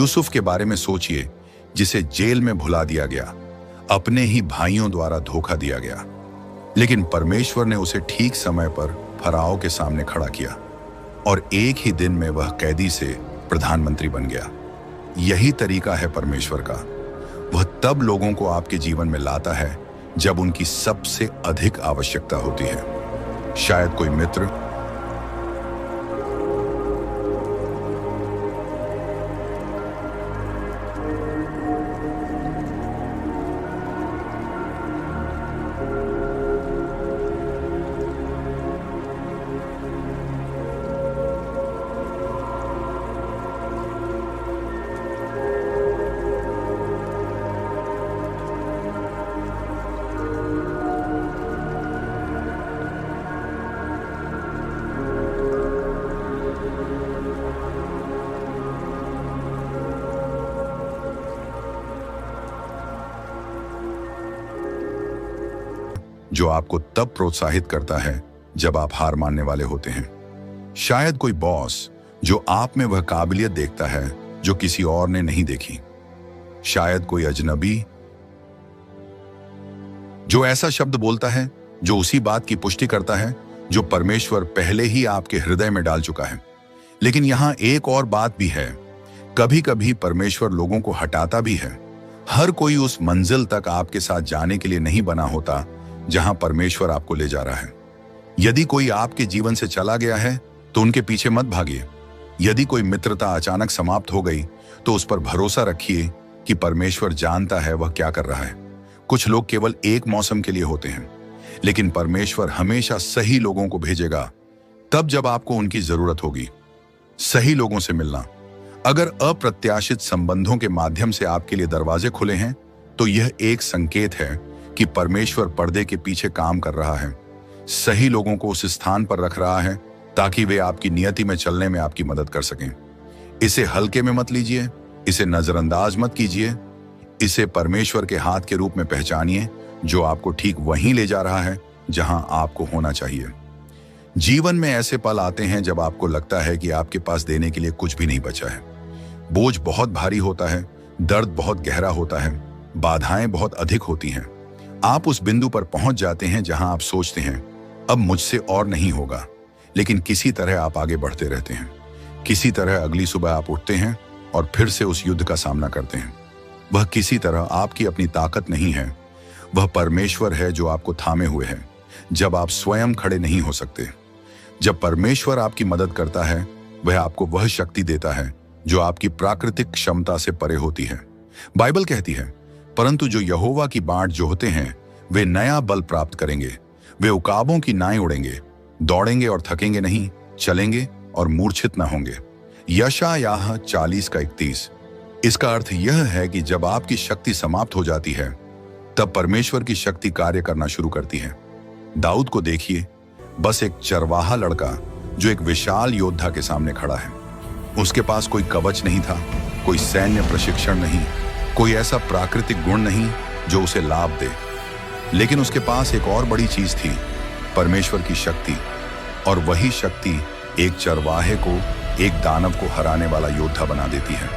यूसुफ के बारे में सोचिए, जिसे जेल में भुला दिया गया, अपने ही भाइयों द्वारा धोखा दिया गया, लेकिन परमेश्वर ने उसे ठीक समय पर फराओ के सामने खड़ा किया और एक ही दिन में वह कैदी से प्रधानमंत्री बन गया। यही तरीका है परमेश्वर का। वह तब लोगों को आपके जीवन में लाता है जब उनकी सबसे अधिक आवश्यकता होती है। शायद कोई मित्र, जो आपको तब प्रोत्साहित करता है जब आप हार मानने वाले होते हैं। शायद कोई बॉस जो आप में वह काबिलियत देखता है जो किसी और ने नहीं देखी। शायद कोई अजनबी जो ऐसा शब्द बोलता है जो उसी बात की पुष्टि करता है जो परमेश्वर पहले ही आपके हृदय में डाल चुका है। लेकिन यहां एक और बात भी है, कभी कभी परमेश्वर लोगों को हटाता भी है। हर कोई उस मंजिल तक आपके साथ जाने के लिए नहीं बना होता जहां परमेश्वर आपको ले जा रहा है। यदि कोई आपके जीवन से चला गया है तो उनके पीछे मत भागिए। यदि कोई मित्रता अचानक समाप्त हो गई तो उस पर भरोसा रखिए कि परमेश्वर जानता है वह क्या कर रहा है। कुछ लोग केवल एक मौसम के लिए होते हैं, लेकिन परमेश्वर हमेशा सही लोगों को भेजेगा तब जब आपको उनकी जरूरत होगी। सही लोगों से मिलना। अगर अप्रत्याशित संबंधों के माध्यम से आपके लिए दरवाजे खुले हैं तो यह एक संकेत है कि परमेश्वर पर्दे के पीछे काम कर रहा है, सही लोगों को उस स्थान पर रख रहा है ताकि वे आपकी नियति में चलने में आपकी मदद कर सकें। इसे हल्के में मत लीजिए, इसे नजरअंदाज मत कीजिए। इसे परमेश्वर के हाथ के रूप में पहचानिए जो आपको ठीक वहीं ले जा रहा है जहां आपको होना चाहिए। जीवन में ऐसे पल आते हैं जब आपको लगता है कि आपके पास देने के लिए कुछ भी नहीं बचा है। बोझ बहुत भारी होता है, दर्द बहुत गहरा होता है, बाधाएं बहुत अधिक होती हैं। आप उस बिंदु पर पहुंच जाते हैं जहां आप सोचते हैं अब मुझसे और नहीं होगा, लेकिन किसी तरह आप आगे बढ़ते रहते हैं। किसी तरह अगली सुबह आप उठते हैं और फिर से उस युद्ध का सामना करते हैं। वह किसी तरह आपकी अपनी ताकत नहीं है, वह परमेश्वर है जो आपको थामे हुए है जब आप स्वयं खड़े नहीं हो सकते। जब परमेश्वर आपकी मदद करता है, वह आपको वह शक्ति देता है जो आपकी प्राकृतिक क्षमता से परे होती है। बाइबल कहती है, परंतु जो यहोवा की बाट जोहते हैं वे नया बल प्राप्त करेंगे। वे उकाबों की नाई उड़ेंगे, दौड़ेंगे और थकेंगे नहीं, चलेंगे और मूर्छित न होंगे। यशायाह 40:31। इसका अर्थ यह है कि जब आपकी शक्ति समाप्त हो जाती है तब परमेश्वर की शक्ति कार्य करना शुरू करती है। दाऊद को देखिए, बस एक चरवाहा लड़का जो एक विशाल योद्धा के सामने खड़ा है। उसके पास कोई कवच नहीं था, कोई सैन्य प्रशिक्षण नहीं, कोई ऐसा प्राकृतिक गुण नहीं जो उसे लाभ दे, लेकिन उसके पास एक और बड़ी चीज थी, परमेश्वर की शक्ति। और वही शक्ति एक चरवाहे को, एक दानव को हराने वाला योद्धा बना देती है।